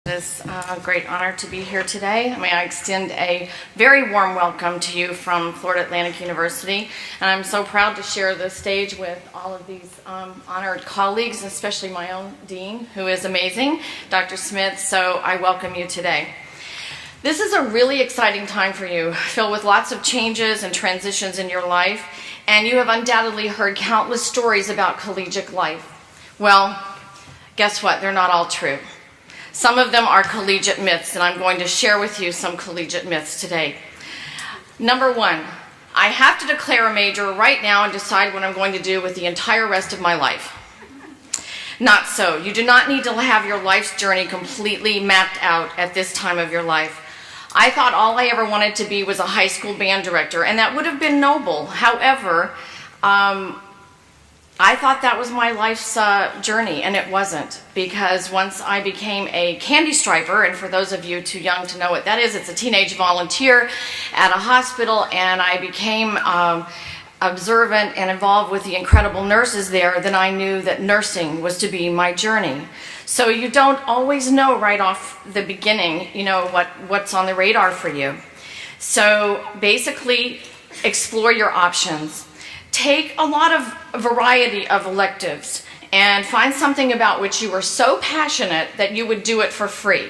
It's a great honor to be here today. May I extend a very warm welcome to you from Florida Atlantic University. And I'm so proud to share the stage with all of these honored colleagues, especially my own dean, who is amazing, Dr. Smith. So I welcome you today. This is a really exciting time for you, filled with lots of changes and transitions in your life. And you have undoubtedly heard countless stories about collegiate life. Well, guess what? They're not all true. Some of them are collegiate myths, and I'm going to share with you some collegiate myths today. Number one, I have to declare a major right now and decide what I'm going to do with the entire rest of my life. Not so. You do not need to have your life's journey completely mapped out at this time of your life. I thought all I ever wanted to be was a high school band director, and that would have been noble. However, I thought that was my life's journey, and it wasn't, because once I became a candy striper, and for those of you too young to know what that is, it's a teenage volunteer at a hospital, and I became observant and involved with the incredible nurses there, then I knew that nursing was to be my journey. So you don't always know right off the beginning, you know, what's on the radar for you. So basically, explore your options. Take a lot of variety of electives and find something about which you are so passionate that you would do it for free.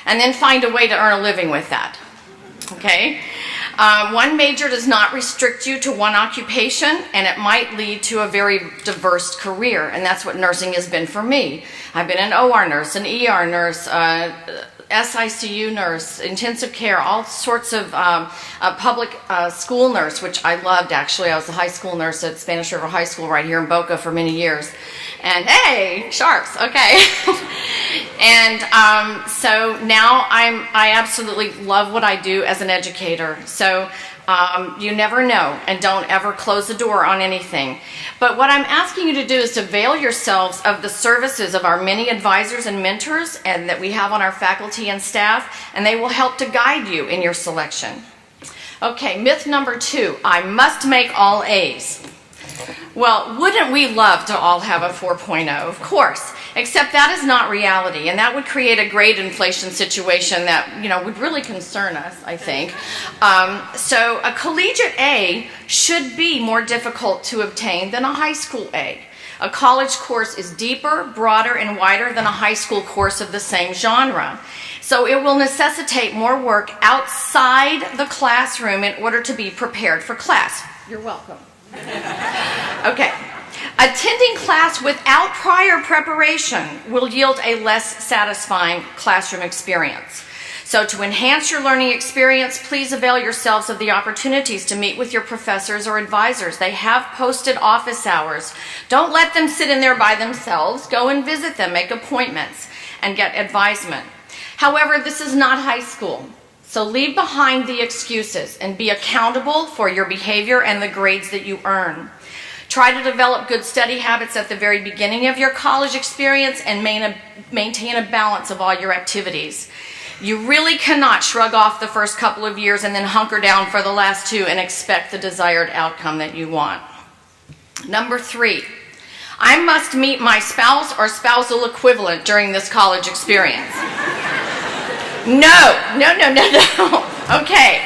And then find a way to earn a living with that. Okay? One major does not restrict you to one occupation, and it might lead to a very diverse career, and that's what nursing has been for me. I've been an OR nurse, an ER nurse, SICU nurse, intensive care, all sorts of public school nurse, which I loved actually. I was a high school nurse at Spanish River High School right here in Boca for many years. And hey, sharks, okay. And so now I absolutely love what I do as an educator. So you never know, and don't ever close the door on anything. But what I'm asking you to do is to avail yourselves of the services of our many advisors and mentors and that we have on our faculty and staff, and they will help to guide you in your selection. Okay, myth number 2, I must make all A's. Well, wouldn't we love to all have a 4.0? Of course, except that is not reality, and that would create a grade inflation situation that, you know, would really concern us, I think. So a collegiate A should be more difficult to obtain than a high school A. A college course is deeper, broader, and wider than a high school course of the same genre. So it will necessitate more work outside the classroom in order to be prepared for class. You're welcome. Okay. Attending class without prior preparation will yield a less satisfying classroom experience. So to enhance your learning experience, please avail yourselves of the opportunities to meet with your professors or advisors. They have posted office hours. Don't let them sit in there by themselves. Go and visit them, make appointments, and get advisement. However, this is not high school. So leave behind the excuses and be accountable for your behavior and the grades that you earn. Try to develop good study habits at the very beginning of your college experience and maintain a balance of all your activities. You really cannot shrug off the first couple of years and then hunker down for the last 2 and expect the desired outcome that you want. Number 3, I must meet my spouse or spousal equivalent during this college experience. No. Okay.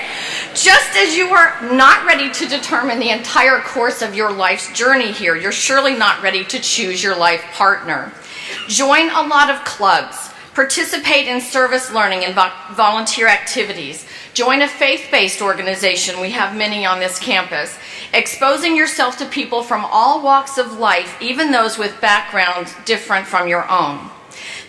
Just as you are not ready to determine the entire course of your life's journey here, you're surely not ready to choose your life partner. Join a lot of clubs. Participate in service learning and volunteer activities. Join a faith-based organization. We have many on this campus. Exposing yourself to people from all walks of life, even those with backgrounds different from your own.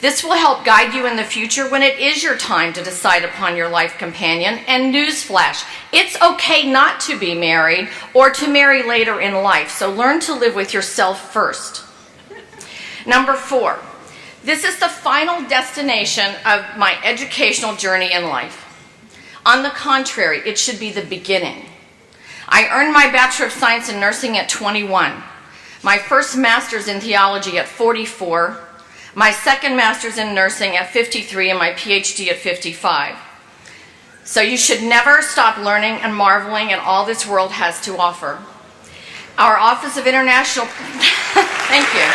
This will help guide you in the future when it is your time to decide upon your life companion. And newsflash, it's okay not to be married or to marry later in life, so learn to live with yourself first. Number 4, this is the final destination of my educational journey in life. On the contrary, it should be the beginning. I earned my Bachelor of Science in Nursing at 21, my first Master's in Theology at 44, my second Master's in Nursing at 53, and my PhD at 55. So you should never stop learning and marveling at all this world has to offer. Our Office of International... Thank you.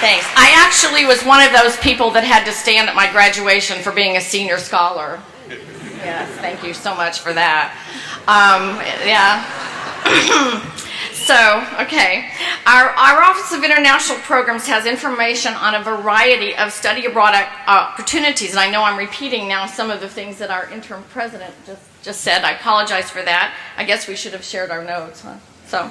Thanks. I actually was one of those people that had to stand at my graduation for being a senior scholar. Yes, thank you so much for that. Yeah. So, okay. Our Office of International Programs has information on a variety of study abroad opportunities, and I know I'm repeating now some of the things that our interim president just said. I apologize for that. I guess we should have shared our notes, huh? So,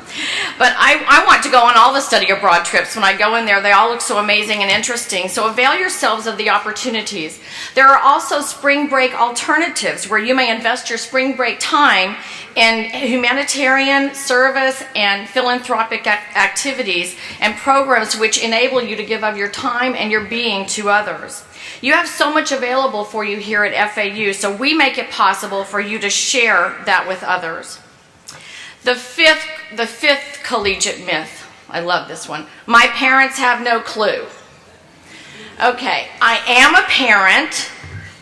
but I want to go on all the study abroad trips. When I go in there, they all look so amazing and interesting. So avail yourselves of the opportunities. There are also spring break alternatives where you may invest your spring break time in humanitarian service and philanthropic activities and programs which enable you to give of your time and your being to others. You have so much available for you here at FAU, so we make it possible for you to share that with others. The fifth collegiate myth. I love this one. My parents have no clue. Okay, I am a parent.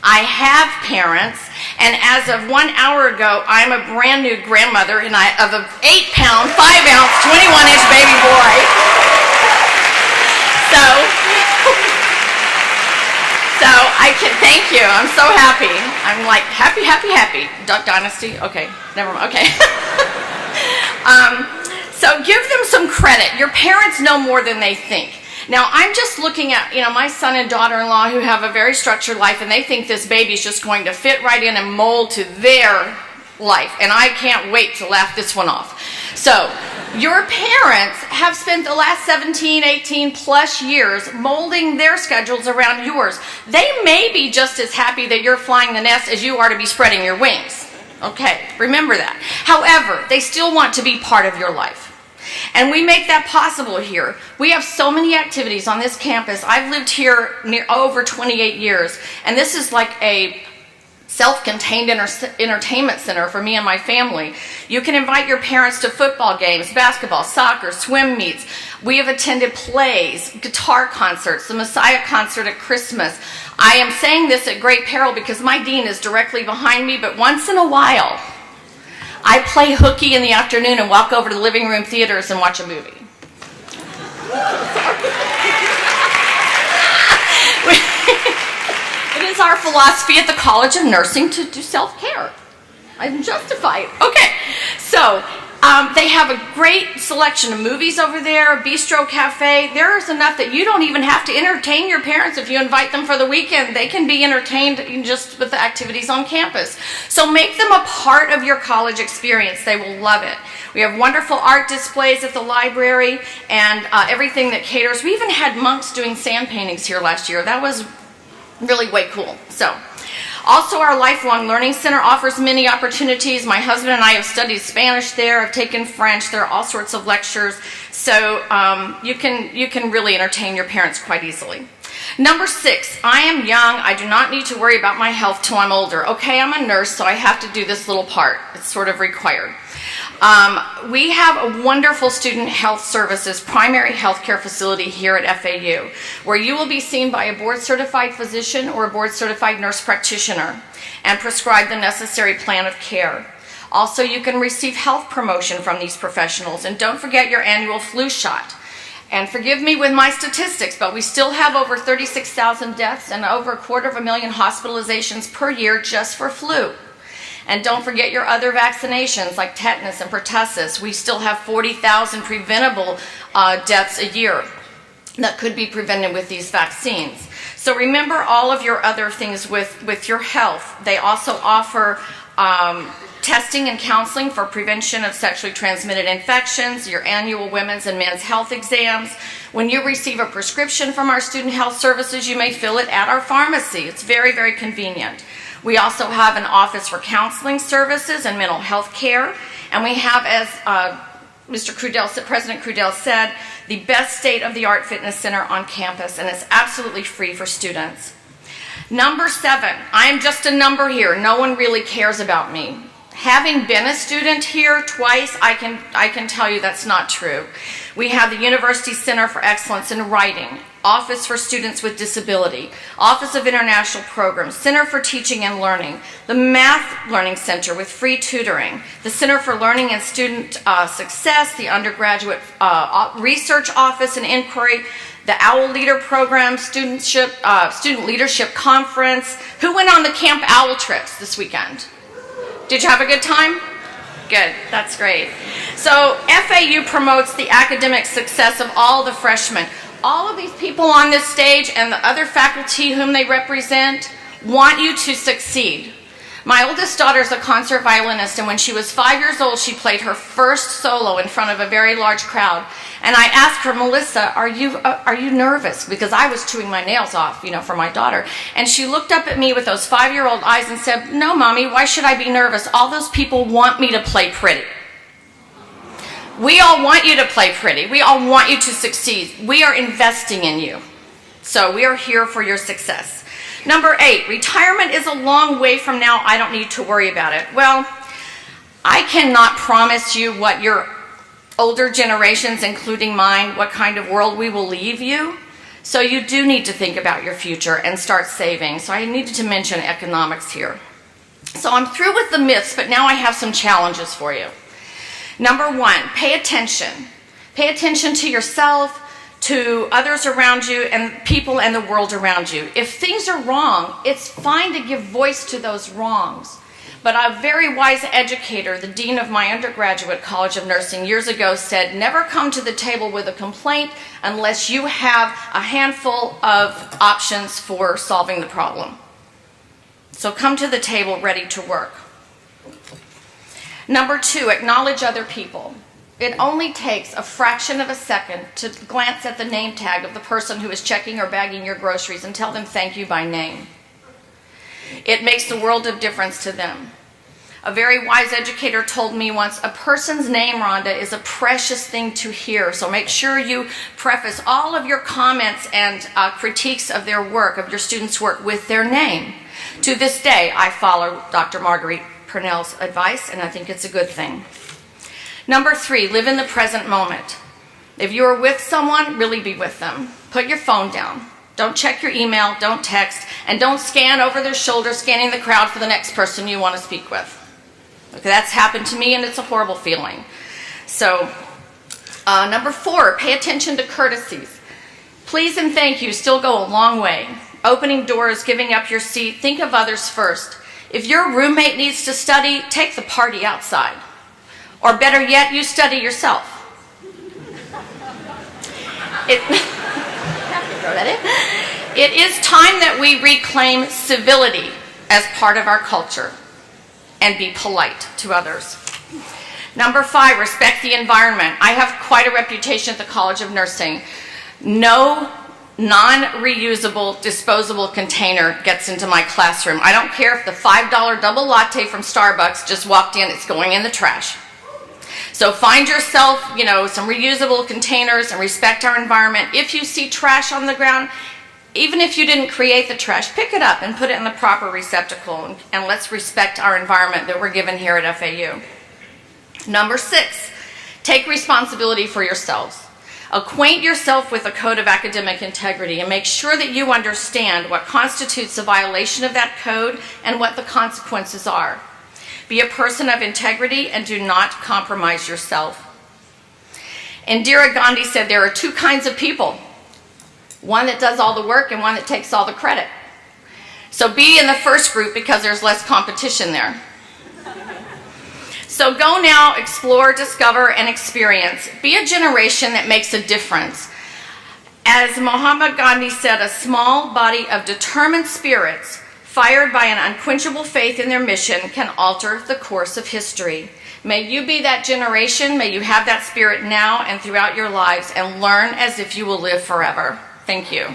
I have parents. And as of 1 hour ago, I'm a brand new grandmother of an 8-pound, 5-ounce, 21-inch baby boy. So I can thank you. I'm so happy. I'm like happy. Duck Dynasty. Okay, never mind. Okay. So give them some credit. Your parents know more than they think. Now, I'm just looking at, my son and daughter-in-law who have a very structured life, and they think this baby's just going to fit right in and mold to their life, and I can't wait to laugh this one off. So, your parents have spent the last 17, 18 plus years molding their schedules around yours. They may be just as happy that you're flying the nest as you are to be spreading your wings. Okay, remember that. However, they still want to be part of your life. And we make that possible here. We have so many activities on this campus. I've lived here over 28 years, and this is like a self-contained entertainment center for me and my family. You can invite your parents to football games, basketball, soccer, swim meets. We have attended plays, guitar concerts, the Messiah concert at Christmas. I am saying this at great peril because my dean is directly behind me, but once in a while, I play hooky in the afternoon and walk over to the living room theaters and watch a movie. It is our philosophy at the College of Nursing to do self-care. I'm justified. Okay, so they have a great selection of movies over there, bistro cafe. There is enough that you don't even have to entertain your parents if you invite them for the weekend. They can be entertained just with the activities on campus. So make them a part of your college experience. They will love it. We have wonderful art displays at the library and everything that caters. We even had monks doing sand paintings here last year. That was really way cool. So, also our Lifelong Learning Center offers many opportunities. My husband and I have studied Spanish there. I've taken French. There are all sorts of lectures. So you can really entertain your parents quite easily. Number 6, I am young. I do not need to worry about my health till I'm older. Okay, I'm a nurse, so I have to do this little part. It's sort of required. We have a wonderful student health services primary health care facility here at FAU where you will be seen by a board-certified physician or a board-certified nurse practitioner and prescribe the necessary plan of care. Also, you can receive health promotion from these professionals, and don't forget your annual flu shot. And forgive me with my statistics, but we still have over 36,000 deaths and over 250,000 hospitalizations per year just for flu. And don't forget your other vaccinations like tetanus and pertussis. We still have 40,000 preventable deaths a year that could be prevented with these vaccines. So remember all of your other things with your health. They also offer testing and counseling for prevention of sexually transmitted infections, your annual women's and men's health exams. When you receive a prescription from our student health services, you may fill it at our pharmacy. It's very, very convenient. We also have an office for counseling services and mental health care. And we have, as President Crudell said, the best state-of-the-art fitness center on campus, and it's absolutely free for students. Number 7, I am just a number here. No one really cares about me. Having been a student here twice, I can tell you that's not true. We have the University Center for Excellence in Writing, Office for Students with Disability, Office of International Programs, Center for Teaching and Learning, the Math Learning Center with free tutoring, the Center for Learning and Student Success, the Undergraduate Research Office and Inquiry, the OWL Leader Program, Student Leadership Conference. Who went on the Camp OWL trips this weekend? Did you have a good time? Good, that's great. So FAU promotes the academic success of all the freshmen. All of these people on this stage and the other faculty whom they represent want you to succeed. My oldest daughter is a concert violinist, and when she was 5 years old, she played her first solo in front of a very large crowd. And I asked her, Melissa, are you nervous? Because I was chewing my nails off, for my daughter. And she looked up at me with those 5-year-old eyes and said, no, Mommy, why should I be nervous? All those people want me to play pretty. We all want you to play pretty. We all want you to succeed. We are investing in you. So we are here for your success. Number 8, retirement is a long way from now. I don't need to worry about it. Well, I cannot promise you what your older generations, including mine, what kind of world we will leave you. So you do need to think about your future and start saving. So I needed to mention economics here. So I'm through with the myths, but now I have some challenges for you. Number 1, pay attention. Pay attention to yourself, to others around you, and people and the world around you. If things are wrong, it's fine to give voice to those wrongs. But a very wise educator, the dean of my undergraduate college of nursing years ago, said, never come to the table with a complaint unless you have a handful of options for solving the problem. So come to the table ready to work. Number 2, acknowledge other people. It only takes a fraction of a second to glance at the name tag of the person who is checking or bagging your groceries and tell them thank you by name. It makes the world of difference to them. A very wise educator told me once, a person's name, Rhonda, is a precious thing to hear. So make sure you preface all of your comments and critiques of their work, of your students' work, with their name. To this day, I follow Dr. Marguerite Purnell's advice, and I think it's a good thing. Number 3, live in the present moment. If you are with someone, really be with them. Put your phone down. Don't check your email, don't text, and don't scan over their shoulder, scanning the crowd for the next person you want to speak with. Okay, that's happened to me, and it's a horrible feeling. So, number 4, pay attention to courtesies. Please and thank you still go a long way. Opening doors, giving up your seat, think of others first. If your roommate needs to study, take the party outside. Or better yet, you study yourself. It is time that we reclaim civility as part of our culture and be polite to others. Number 5, respect the environment. I have quite a reputation at the College of Nursing. No non-reusable, disposable container gets into my classroom. I don't care if the $5 double latte from Starbucks just walked in, it's going in the trash. So find yourself, some reusable containers and respect our environment. If you see trash on the ground, even if you didn't create the trash, pick it up and put it in the proper receptacle, and let's respect our environment that we're given here at FAU. Number 6, take responsibility for yourselves. Acquaint yourself with a code of academic integrity and make sure that you understand what constitutes a violation of that code and what the consequences are. Be a person of integrity and do not compromise yourself. Indira Gandhi said there are 2 kinds of people. One that does all the work and one that takes all the credit. So be in the first group because there's less competition there. So go now, explore, discover, and experience. Be a generation that makes a difference. As Mahatma Gandhi said, a small body of determined spirits fired by an unquenchable faith in their mission can alter the course of history. May you be that generation. May you have that spirit now and throughout your lives and learn as if you will live forever. Thank you.